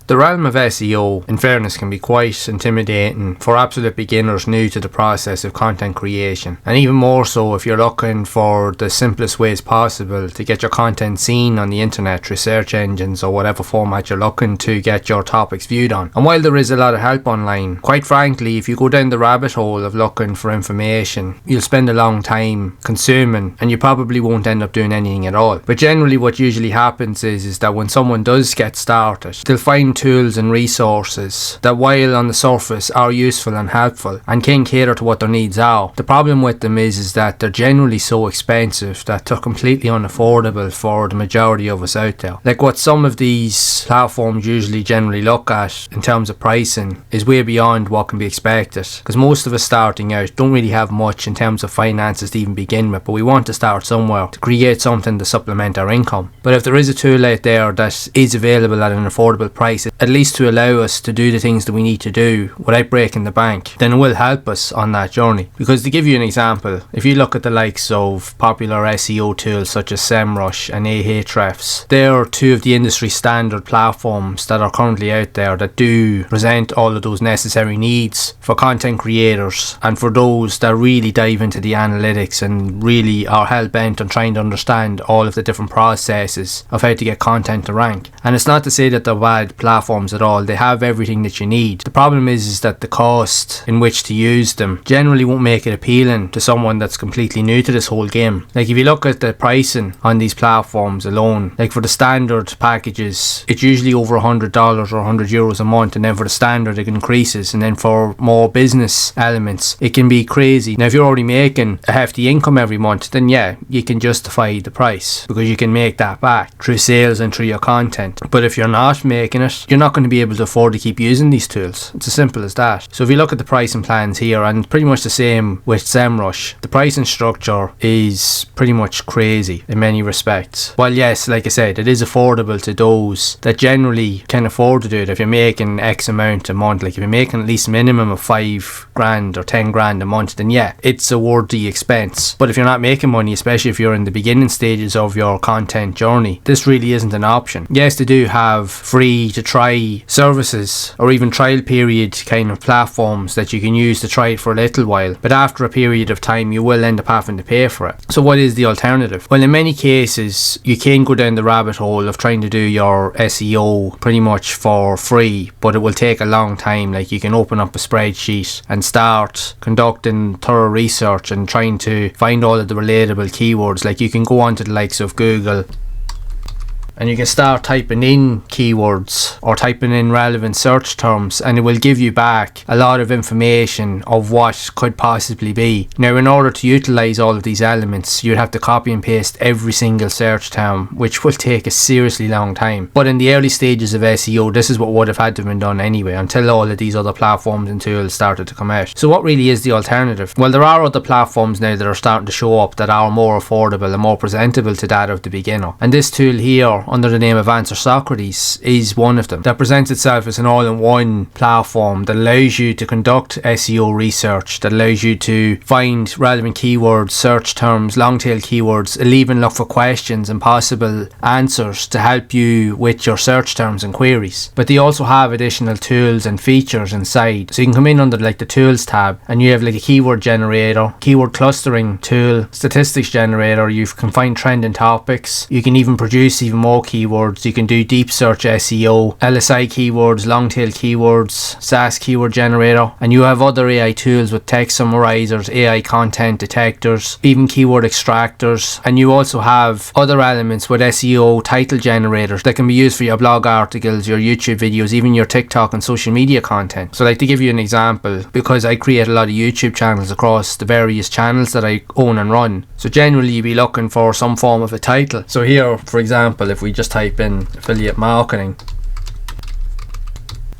The realm of SEO, in fairness, can be quite intimidating for absolute beginners new to the process of content creation, and even more so if you're looking for the simplest ways possible to get your content seen on the internet through search engines or whatever format you're looking to get your topics viewed on. And while there is a lot of help online, quite frankly, if you go down the rabbit hole of looking for information, you'll spend a long time consuming and you probably won't end up doing anything at all. But generally what usually happens is that when someone does get started, they'll find tools and resources that, while on the surface are useful and helpful and can cater to what their needs are, the problem with them is that they're generally so expensive that they're completely unaffordable for the majority of us out there. Like what some of these platforms usually generally look at in terms of pricing is way beyond what can be expected, because most of us starting out don't really have much in terms of finances to even begin with, but we want to start somewhere to create something to supplement our income. But if there is a tool out there that is available at an affordable price, at least to allow us to do the things that we need to do without breaking the bank, then it will help us on that journey. Because to give you an example, if you look at the likes of popular SEO tools such as SEMrush and Ahrefs, they are two of the industry standard platforms that are currently out there that do present all of those necessary needs for content creators and for those that really dive into the analytics and really are hell-bent on trying to understand all of the different processes of how to get content to rank. And it's not to say that they're bad platforms at all. They have everything that you need. The problem is that the cost in which to use them generally won't make it appealing to someone that's completely new to this whole game. Like if you look at the pricing on these platforms alone, like for the standard packages, it's usually over $100 or €100 a month, and then for the standard it increases, and then for more business elements it can be crazy. Now if you're already making a hefty income every month, then yeah, you can justify the price because you can make that back through sales and through your content. But if you're not making it, you're not going to be able to afford to keep using these tools. It's as simple as that. So if you look at the pricing plans here, and pretty much the same with SEMrush, the pricing structure is pretty much crazy in many respects. While yes, like I said, it is affordable to those that generally can afford to do it. If you're making X amount a month, like if you're making at least minimum of $5,000 or $10,000 a month, then yeah, it's a worthy expense. But if you're not making money, especially if you're in the beginning stages of your content journey, this really isn't an option. Yes, they do have free to try services or even trial period kind of platforms that you can use to try it for a little while, but after a period of time you will end up having to pay for it. So what is the alternative? Well, in many cases you can go down the rabbit hole of trying to do your SEO pretty much for free, but it will take a long time. Like you can open up a spreadsheet and start conducting thorough research and trying to find all of the relatable keywords. Like you can go onto the likes of Google and you can start typing in keywords or typing in relevant search terms, and it will give you back a lot of information of what could possibly be. Now, in order to utilize all of these elements, you'd have to copy and paste every single search term, which will take a seriously long time. But in the early stages of SEO, this is what would have had to have been done anyway, until all of these other platforms and tools started to come out. So what really is the alternative? Well, there are other platforms now that are starting to show up that are more affordable and more presentable to that of the beginner. And this tool here, under the name of Answer Socrates, is one of them that presents itself as an all-in-one platform that allows you to conduct SEO research, that allows you to find relevant keywords, search terms, long-tail keywords. It'll even look for questions and possible answers to help you with your search terms and queries. But they also have additional tools and features inside. So you can come in under like the tools tab and you have like a keyword generator, keyword clustering tool, statistics generator. You can find trending topics. You can even produce even more keywords. You can do deep search SEO, LSI keywords, long tail keywords, SAS keyword generator, and you have other AI tools with text summarizers, AI content detectors, even keyword extractors, and you also have other elements with SEO title generators that can be used for your blog articles, your YouTube videos, even your TikTok and social media content. So like to give you an example, because I create a lot of YouTube channels across the various channels that I own and run, so generally you'll be looking for some form of a title. So here, for example, if we just type in affiliate marketing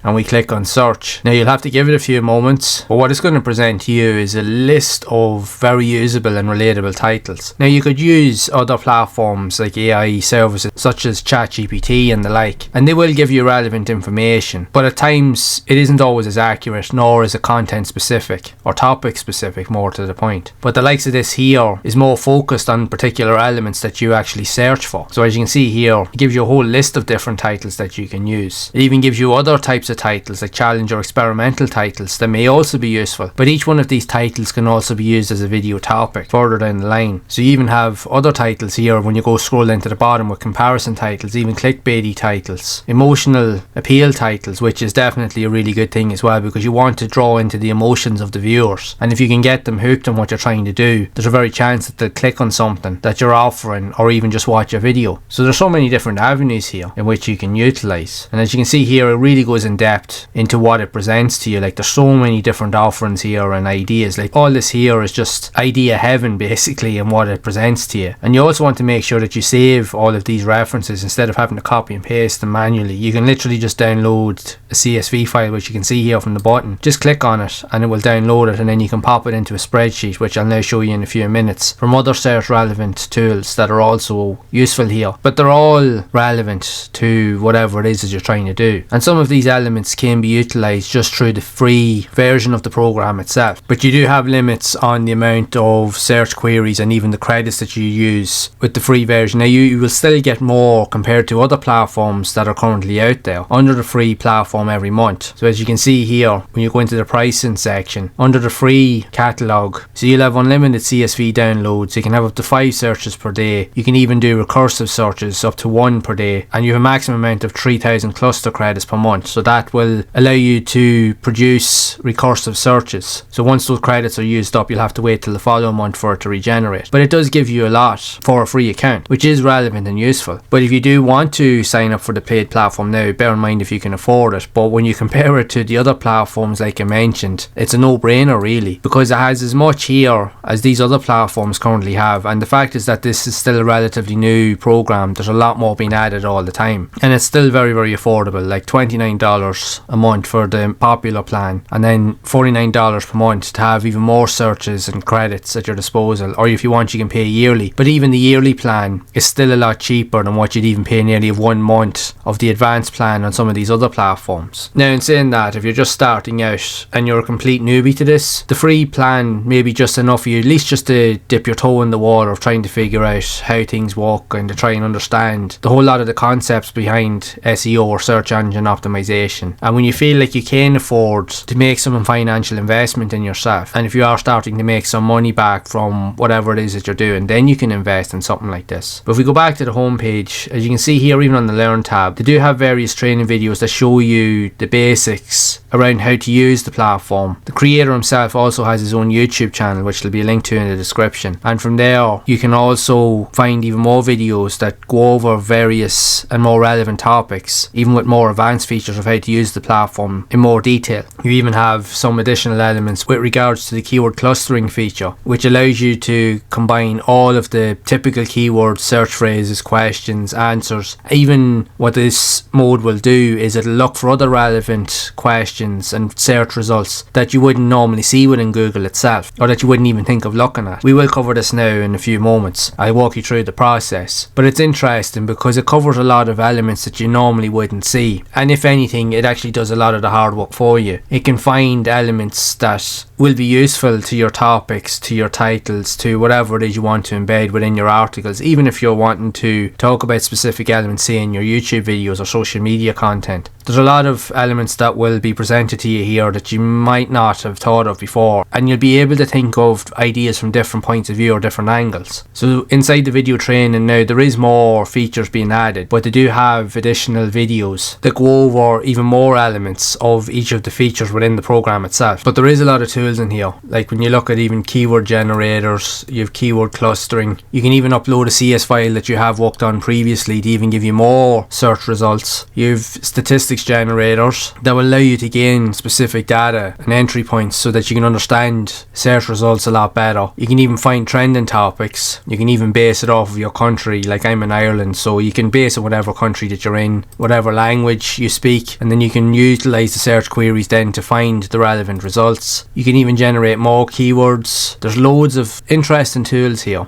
and we click on search. Now you'll have to give it a few moments, but what it's going to present to you is a list of very usable and relatable titles. Now you could use other platforms like AI services such as ChatGPT and the like, and they will give you relevant information, but at times it isn't always as accurate, nor is it content specific or topic specific, more to the point. But the likes of this here is more focused on particular elements that you actually search for. So as you can see here, it gives you a whole list of different titles that you can use. It even gives you other types of titles like challenge or experimental titles that may also be useful, but each one of these titles can also be used as a video topic further down the line. So you even have other titles here when you go scroll down to the bottom with comparison titles, even clickbaity titles, emotional appeal titles, which is definitely a really good thing as well, because you want to draw into the emotions of the viewers, and if you can get them hooked on what you're trying to do, there's a very chance that they'll click on something that you're offering or even just watch a video. So there's so many different avenues here in which you can utilize, and as you can see here, it really goes in depth into what it presents to you. Like there's so many different offerings here and ideas. Like all this here is just idea heaven basically in what it presents to you. And you also want to make sure that you save all of these references instead of having to copy and paste them manually. You can literally just download a CSV file, which you can see here from the button. Just click on it and it will download it, and then you can pop it into a spreadsheet, which I'll now show you in a few minutes, from other search relevant tools that are also useful here. But they're all relevant to whatever it is that you're trying to do, and some of these elements can be utilized just through the free version of the program itself, but you do have limits on the amount of search queries and even the credits that you use with the free version. Now you will still get more compared to other platforms that are currently out there under the free platform every month. So as you can see here, when you go into the pricing section under the free catalog, so you'll have unlimited CSV downloads. You can have up to 5 searches per day. You can even do recursive searches up to 1 per day, and you have a maximum amount of 3,000 cluster credits per month. So that will allow you to produce recursive searches. So once those credits are used up, you'll have to wait till the following month for it to regenerate. But it does give you a lot for a free account, which is relevant and useful. But if you do want to sign up for the paid platform now, bear in mind if you can afford it. But when you compare it to the other platforms like I mentioned, it's a no-brainer really, because it has as much here as these other platforms currently have. And the fact is that this is still a relatively new program. There's a lot more being added all the time, and it's still very, very affordable, like $29 a month for the popular plan, and then $49 per month to have even more searches and credits at your disposal. Or if you want, you can pay yearly, but even the yearly plan is still a lot cheaper than what you'd even pay nearly 1 month of the advanced plan on some of these other platforms. Now in saying that, if you're just starting out and you're a complete newbie to this, the free plan may be just enough for you, at least just to dip your toe in the water of trying to figure out how things work and to try and understand the whole lot of the concepts behind SEO or search engine optimization. And when you feel like you can afford to make some financial investment in yourself, and if you are starting to make some money back from whatever it is that you're doing, then you can invest in something like this. But if we go back to the home page, as you can see here, even on the Learn tab, they do have various training videos that show you the basics around how to use the platform. The creator himself also has his own YouTube channel, which will be linked to in the description, and from there you can also find even more videos that go over various and more relevant topics, even with more advanced features of how to use the platform in more detail. You even have some additional elements with regards to the keyword clustering feature, which allows you to combine all of the typical keyword search phrases, questions, answers. Even what this mode will do is it'll look for other relevant questions and search results that you wouldn't normally see within Google itself, or that you wouldn't even think of looking at. We will cover this now in a few moments. I'll walk you through the process, but it's interesting because it covers a lot of elements that you normally wouldn't see, and if anything, it actually does a lot of the hard work for you. It can find elements that will be useful to your topics, to your titles, to whatever it is you want to embed within your articles, even if you're wanting to talk about specific elements, say in your YouTube videos or social media content. There's a lot of elements that will be presented to you here that you might not have thought of before, and you'll be able to think of ideas from different points of view or different angles. So inside the video training now, there is more features being added, but they do have additional videos that go over even more elements of each of the features within the program itself. But there is a lot of tools in here, like when you look at even keyword generators, you have keyword clustering. You can even upload a CS file that you have worked on previously to even give you more search results. You have statistics generators that will allow you to gain specific data and entry points so that you can understand search results a lot better. You can even find trending topics. You can even base it off of your country. Like I'm in Ireland, so you can base it whatever country that you're in, whatever language you speak, and then and you can utilize the search queries then to find the relevant results. You can even generate more keywords. There's loads of interesting tools here.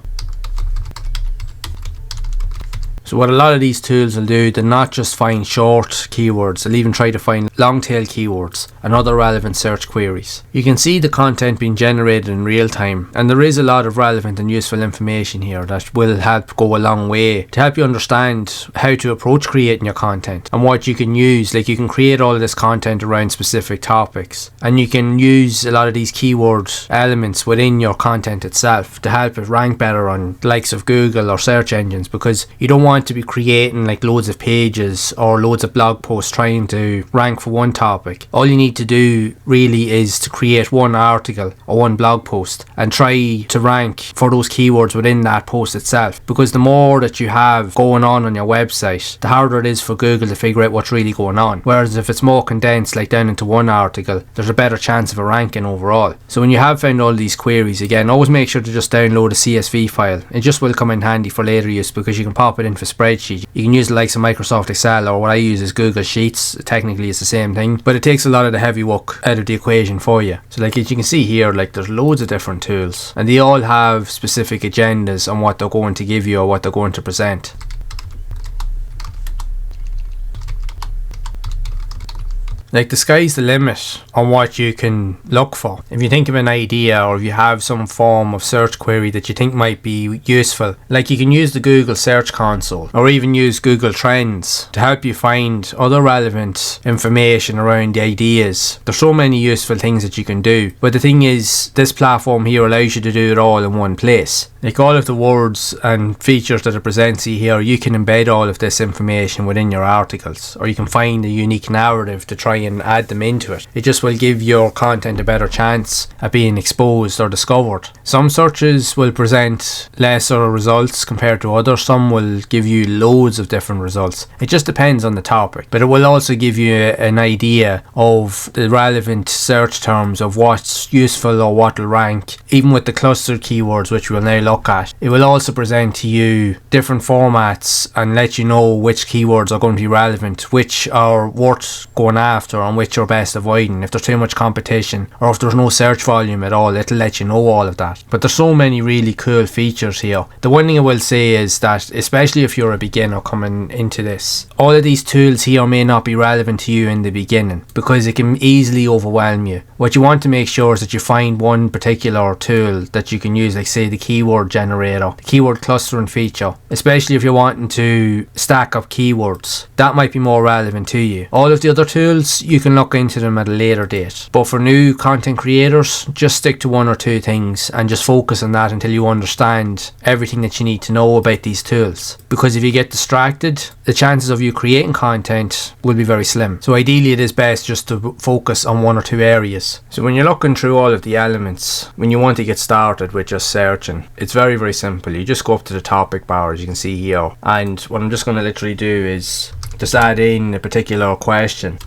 So what a lot of these tools will do, they'll not just find short keywords, they'll even try to find long tail keywords and other relevant search queries. You can see the content being generated in real time, and there is a lot of relevant and useful information here that will help go a long way to help you understand how to approach creating your content and what you can use. Like, you can create all of this content around specific topics, and you can use a lot of these keyword elements within your content itself to help it rank better on the likes of Google or search engines, because you don't want to be creating like loads of pages or loads of blog posts trying to rank for one topic. All you need to do really is to create one article or one blog post and try to rank for those keywords within that post itself, because the more that you have going on your website, the harder it is for Google to figure out what's really going on. Whereas if it's more condensed, like down into one article, there's a better chance of a ranking overall. So when you have found all these queries, again, always make sure to just download a CSV file. It just will come in handy for later use, because you can pop it into spreadsheet. You can use the likes of Microsoft Excel, or what I use is Google Sheets. Technically it's the same thing, but it takes a lot of the heavy work out of the equation for you. So like as you can see here, like there's loads of different tools, and they all have specific agendas on what they're going to give you or what they're going to present. Like, the sky's the limit on what you can look for. If you think of an idea, or if you have some form of search query that you think might be useful, like you can use the Google Search Console or even use Google Trends to help you find other relevant information around the ideas. There's so many useful things that you can do, but the thing is, this platform here allows you to do it all in one place. Like, all of the words and features that it presents you here, you can embed all of this information within your articles, or you can find a unique narrative to try and add them into it. It just will give your content a better chance at being exposed or discovered. Some searches will present lesser results compared to others. Some will give you loads of different results. It just depends on the topic, but it will also give you an idea of the relevant search terms of what's useful or what will rank, even with the clustered keywords, which we'll now look at. It will also present to you different formats and let you know which keywords are going to be relevant, which are worth going after, on which you're best avoiding. If there's too much competition, or if there's no search volume at all, it'll let you know all of that. But there's so many really cool features here. The one thing I will say is that, especially if you're a beginner coming into this, all of these tools here may not be relevant to you in the beginning, because it can easily overwhelm you. What you want to make sure is that you find one particular tool that you can use, like say the keyword generator, the keyword clustering feature, especially if you're wanting to stack up keywords. That might be more relevant to you. All of the other tools, you can look into them at a later date. But for new content creators, just stick to one or two things and just focus on that until you understand everything that you need to know about these tools. Because if you get distracted, the chances of you creating content will be very slim. So ideally it is best just to focus on one or two areas. So when you're looking through all of the elements, when you want to get started with just searching, it's very, very simple. You just go up to the topic bar, as you can see here, and what I'm just going to literally do is just add in a particular question,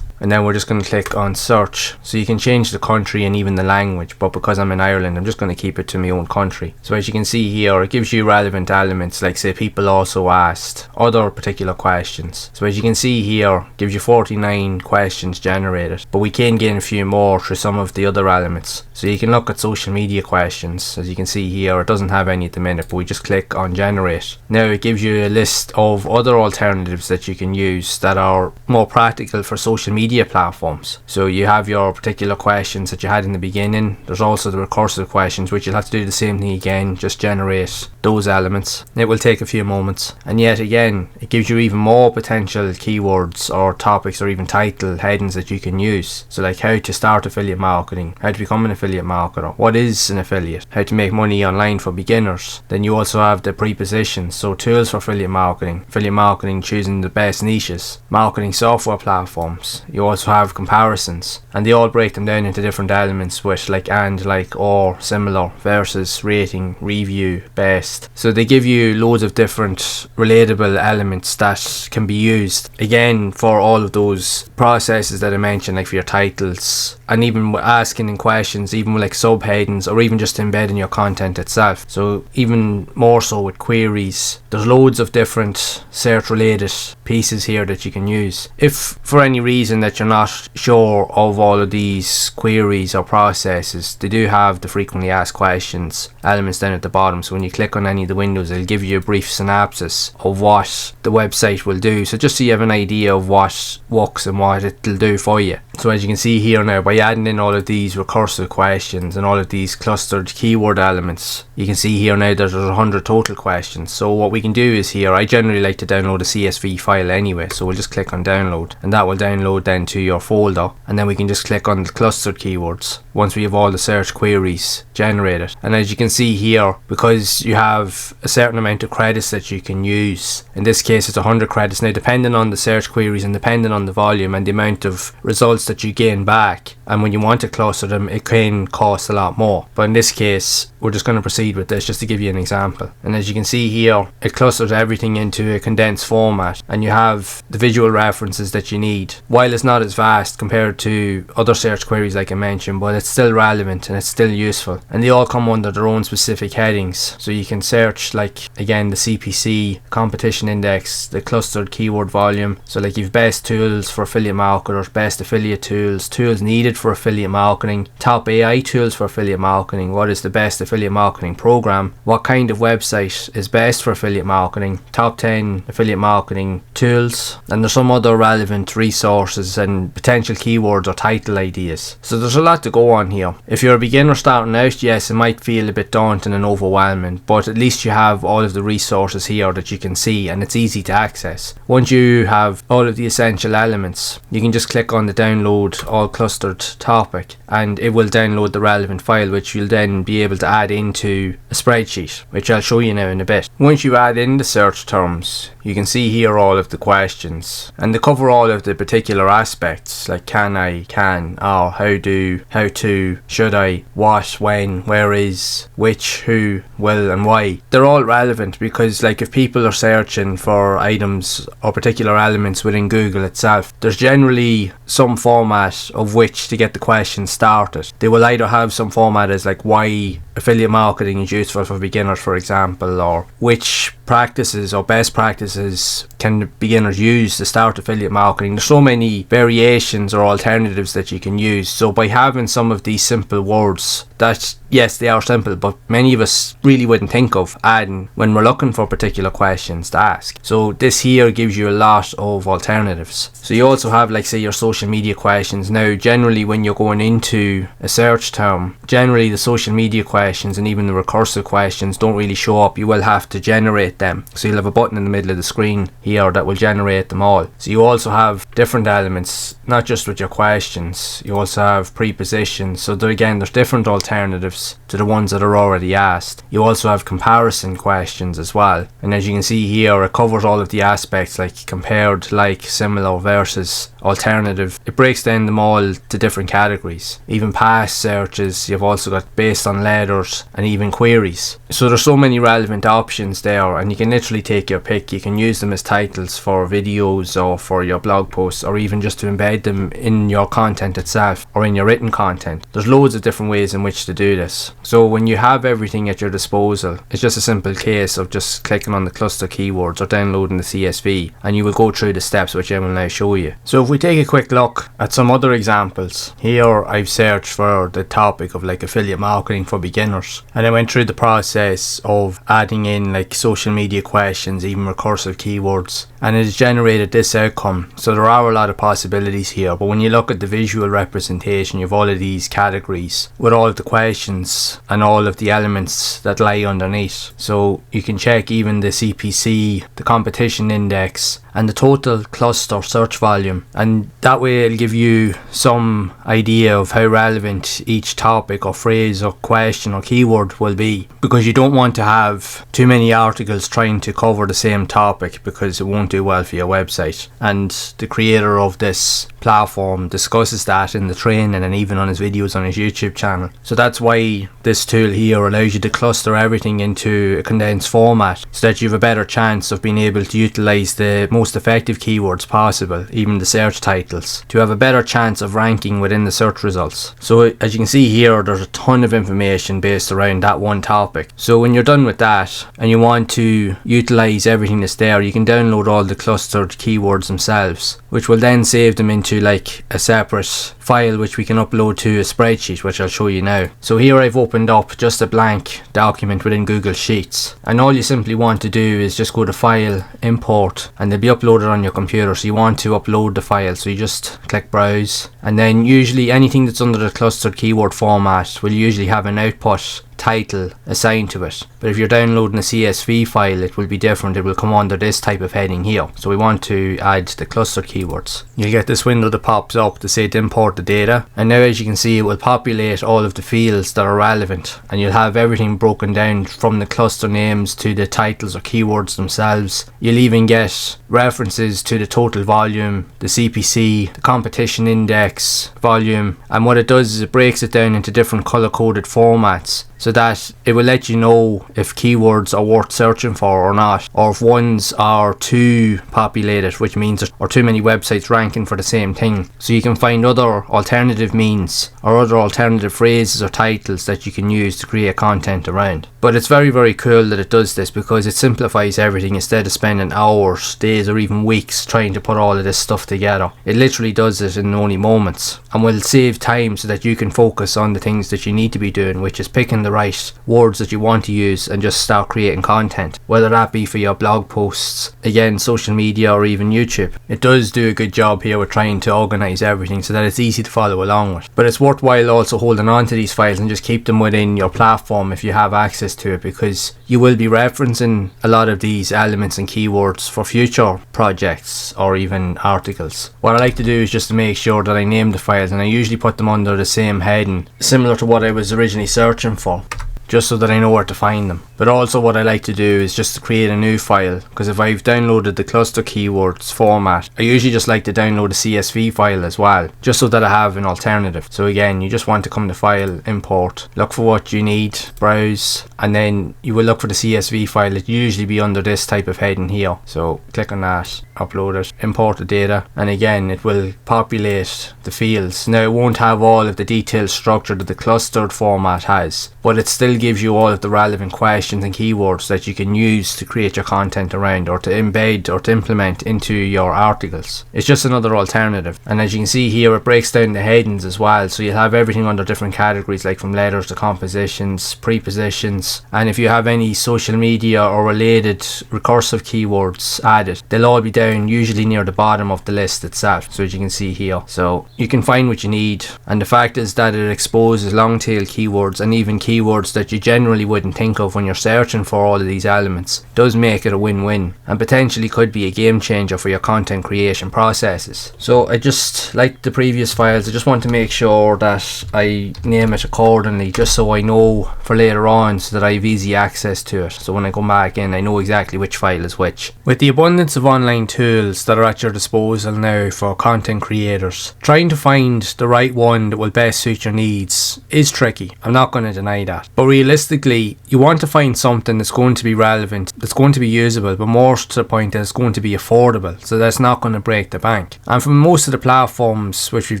and then we're just going to click on search. So you can change the country and even the language, but because I'm in Ireland, I'm just going to keep it to my own country. So as you can see here, it gives you relevant elements, like say people also asked, other particular questions. So as you can see here, it gives you 49 questions generated, but we can gain a few more through some of the other elements. So you can look at social media questions. As you can see here, it doesn't have any at the minute, but we just click on generate. Now it gives you a list of other alternatives that you can use that are more practical for social media platforms. So you have your particular questions that you had in the beginning. There's also the recursive questions, which you'll have to do the same thing again, just generate those elements. It will take a few moments, and yet again it gives you even more potential keywords or topics or even title headings that you can use. So like how to start affiliate marketing, how to become an affiliate marketer, what is an affiliate, how to make money online for beginners. Then you also have the prepositions, so tools for affiliate marketing, choosing the best niches, marketing software platforms. You also have comparisons, and they all break them down into different elements with like and, like, or, similar, versus, rating, review, best. So they give you loads of different relatable elements that can be used again for all of those processes that I mentioned, like for your titles, and even asking in questions, even with like subheadings, or even just embedding your content itself. So even more so with queries, there's loads of different search related pieces here that you can use. If for any reason that you're not sure of all of these queries or processes, they do have the frequently asked questions elements down at the bottom. So when you click on any of the windows, it'll give you a brief synopsis of what the website will do, so just so you have an idea of what works and what it'll do for you. So as you can see here now, by adding in all of these recursive questions and all of these clustered keyword elements, you can see here now there's 100 total questions. So what we can do is here, I generally like to download a CSV file anyway, so we'll just click on download, and that will download then to your folder, and then we can just click on the clustered keywords once we have all the search queries generated. And as you can see here, because you have a certain amount of credits that you can use, in this case it's 100 credits. Now depending on the search queries and depending on the volume and the amount of results that you gain back, and when you want to cluster them, it can cost a lot more, but in this case we're just going to proceed with this just to give you an example. And as you can see here, it clusters everything into a condensed format, and you have the visual references that you need. While it's not as vast compared to other search queries like I mentioned, but it's still relevant and it's still useful, and they all come under their own specific headings. So you can search, like again, the CPC, competition index, the clustered keyword volume. So like you've best tools for affiliate marketers, best affiliate tools, tools needed for affiliate marketing, top AI tools for affiliate marketing, what is the best affiliate marketing program, what kind of website is best for affiliate marketing, top 10 affiliate marketing tools, and there's some other relevant resources and potential keywords or title ideas. So there's a lot to go on here. If you're a beginner starting out, yes, it might feel a bit daunting and overwhelming, but at least you have all of the resources here that you can see, and it's easy to access. Once you have all of the essential elements, you can just click on the download all clustered topic, and it will download the relevant file, which you'll then be able to add into a spreadsheet, which I'll show you now in a bit. Once you add in the search terms, you can see here all of the questions, and they cover all of the particular aspects like can I, can, or how do, how to, should I, what, when, where is, which, who, will, and why. They're all relevant because like if people are searching for items or particular elements within Google itself, there's generally some format of which to get the question started. They will either have some format as like why affiliate marketing is useful for beginners, for example, or which practices or best practices can beginners use to start affiliate marketing. There's so many variations or alternatives that you can use. So by having some of these simple words that, yes, they are simple, but many of us really wouldn't think of adding when we're looking for particular questions to ask. So this here gives you a lot of alternatives. So you also have, like, say, your social media questions. Now generally when you're going into a search term, generally the social media questions and even the recursive questions don't really show up. You will have to generate them. So you'll have a button in the middle of the screen here that will generate them all. So you also have different elements, not just with your questions, you also have prepositions. So there again, there's different alternatives to the ones that are already asked. You also have comparison questions as well, and as you can see here, it covers all of the aspects like compared, like, similar, versus, alternative. It breaks down them all to different categories. Even past searches, you've also got based on letters, and even queries. So there's so many relevant options there, and you can literally take your pick. You can use them as titles for videos or for your blog posts, or even just to embed them in your content itself or in your written content. There's loads of different ways in which to do this. So when you have everything at your disposal, it's just a simple case of just clicking on the cluster keywords or downloading the CSV, and you will go through the steps which I will now show you. So if we take a quick look at some other examples, here I've searched for the topic of like affiliate marketing for beginners, and I went through the process of adding in like social media questions, even recursive keywords, and it has generated this outcome. So there are a lot of possibilities here, but when you look at the visual representation, you have all of these categories with all of the questions and all of the elements that lie underneath. So you can check even the CPC, the competition index, and the total cluster search volume, and that way it'll give you some idea of how relevant each topic or phrase or question or keyword will be, because you don't want to have too many articles trying to cover the same topic, because it won't do well for your website. And the creator of this platform discusses that in the training and even on his videos on his YouTube channel. So that's why this tool here allows you to cluster everything into a condensed format, so that you have a better chance of being able to utilize the most most effective keywords possible, even the search titles, to have a better chance of ranking within the search results. So as you can see here, there's a ton of information based around that one topic. So when you're done with that and you want to utilize everything that's there, you can download all the clustered keywords themselves, which will then save them into like a separate file which we can upload to a spreadsheet, which I'll show you now. So here I've opened up just a blank document within Google Sheets, and all you simply want to do is just go to File, Import, and they'll be uploaded on your computer. So you want to upload the file, so you just click Browse, and then usually anything that's under the clustered keyword format will usually have an output title assigned to it. But if you're downloading a CSV file, it will be different. It will come under this type of heading here. So we want to add the clustered keywords. You'll get this window that pops up to say to import the data, and now as you can see, it will populate all of the fields that are relevant, and you'll have everything broken down from the cluster names to the titles or keywords themselves. You'll even get references to the total volume, the CPC, the competition index volume, and what it does is it breaks it down into different color coded formats, so that it will let you know if keywords are worth searching for or not, or if ones are too populated, which means there are too many websites ranking for the same thing. So you can find other alternative means or other alternative phrases or titles that you can use to create content around. But it's very, very cool that it does this, because it simplifies everything. Instead of spending hours, days, or even weeks trying to put all of this stuff together, it literally does it in only moments, and will save time so that you can focus on the things that you need to be doing, which is picking the right words that you want to use and just start creating content, whether that be for your blog posts, again, social media, or even YouTube. It does do a good job here with trying to organize everything so that it's easy to follow along with. But it's worthwhile also holding on to these files and just keep them within your platform if you have access to it, because you will be referencing a lot of these elements and keywords for future projects or even articles. What I like to do is just to make sure that I name the files, and I usually put them under the same heading similar to what I was originally searching for, just so that I know where to find them. But also what I like to do is just to create a new file, because if I've downloaded the cluster keywords format, I usually just like to download a CSV file as well, just so that I have an alternative. So again, you just want to come to File, Import, look for what you need, Browse, and then you will look for the CSV file. It usually be under this type of heading here. So click on that, upload it, import the data, and again it will populate the fields. Now it won't have all of the detailed structure that the clustered format has, but it still gives you all of the relevant questions and keywords that you can use to create your content around, or to embed or to implement into your articles. It's just another alternative. And as you can see here, it breaks down the headings as well, so you'll have everything under different categories, like from letters to compositions, prepositions, and if you have any social media or related recursive keywords added, they'll all be down usually near the bottom of the list itself, so as you can see here. So you can find what you need, and the fact is that it exposes long tail keywords and even keywords that you generally wouldn't think of when you're searching for all of these elements. Does make it a win-win, and potentially could be a game changer for your content creation processes. So I just, like the previous files, I just want to make sure that I name it accordingly, just so I know for later on, so that I have easy access to it. So when I come back in, I know exactly which file is which. With the abundance of online tools that are at your disposal now for content creators, trying to find the right one that will best suit your needs is tricky. I'm not going to deny that. But realistically, you want to find something that's going to be relevant, that's going to be usable, but more to the point that it's going to be affordable, so that's not going to break the bank. And from most of the platforms which we've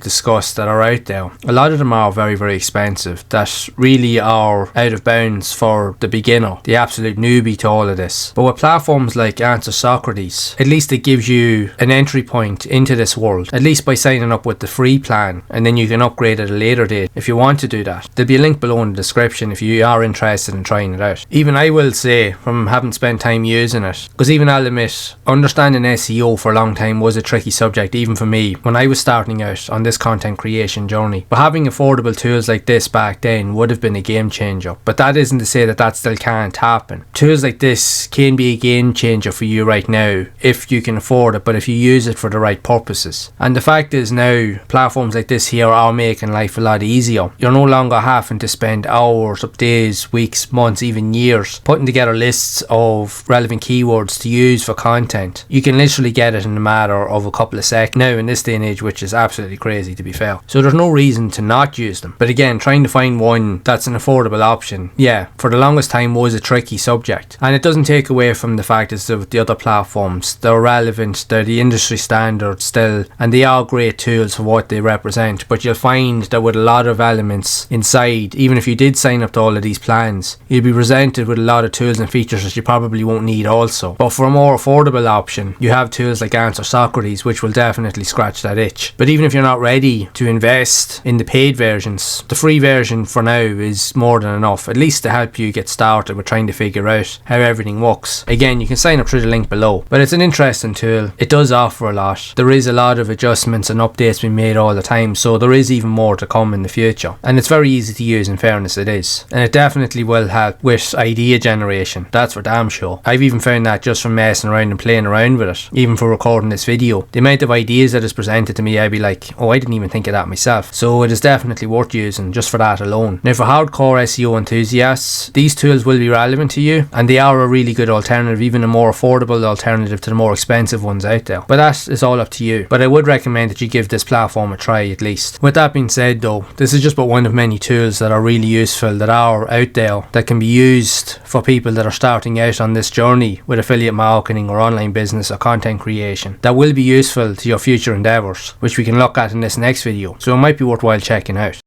discussed that are out there, a lot of them are very, very expensive, that really are out of bounds for the beginner, the absolute newbie to all of this. But with platforms like Answer Socrates, at least it gives you an entry point into this world, at least by signing up with the free plan, and then you can upgrade at a later date if you want to do that. There'll be a link below in the description if you are interested in trying it out. Even I will say, from having spent time using it, because even I'll admit, understanding SEO for a long time was a tricky subject even for me when I was starting out on this content creation journey. But having affordable tools like this back then would have been a game changer. But that isn't to say that that still can't happen. Tools like this can be a game changer for you right now if you can afford it, but if you use it for the right purposes. And the fact is now, platforms like this here are making life a lot easier. You're no longer having to spend hours updating days, weeks, months, even years, putting together lists of relevant keywords to use for content. You can literally get it in a matter of a couple of seconds now in this day and age, which is absolutely crazy, to be fair. So there's no reason to not use them. But again, trying to find one that's an affordable option, yeah, for the longest time was a tricky subject. And it doesn't take away from the fact that the other platforms, they're relevant, they're the industry standard still, and they are great tools for what they represent. But you'll find that with a lot of elements inside, even if you did sign up to all of these plans, you'll be presented with a lot of tools and features that you probably won't need also. But for a more affordable option, you have tools like Answer Socrates, which will definitely scratch that itch. But even if you're not ready to invest in the paid versions, the free version for now is more than enough, at least to help you get started with trying to figure out how everything works. Again, you can sign up through the link below. But it's an interesting tool. It does offer a lot. There is a lot of adjustments and updates being made all the time, so there is even more to come in the future. And it's very easy to use, in fairness it is. And it definitely will help with idea generation, that's for damn sure. I've even found that just from messing around and playing around with it, even for recording this video. The amount of ideas that is presented to me, I'd be like, oh, I didn't even think of that myself. So it is definitely worth using just for that alone. Now for hardcore SEO enthusiasts, these tools will be relevant to you, and they are a really good alternative, even a more affordable alternative to the more expensive ones out there. But that is all up to you. But I would recommend that you give this platform a try at least. With that being said though, this is just but one of many tools that are really useful, that are out there, that can be used for people that are starting out on this journey with affiliate marketing or online business or content creation, that will be useful to your future endeavours, which we can look at in this next video. So it might be worthwhile checking out.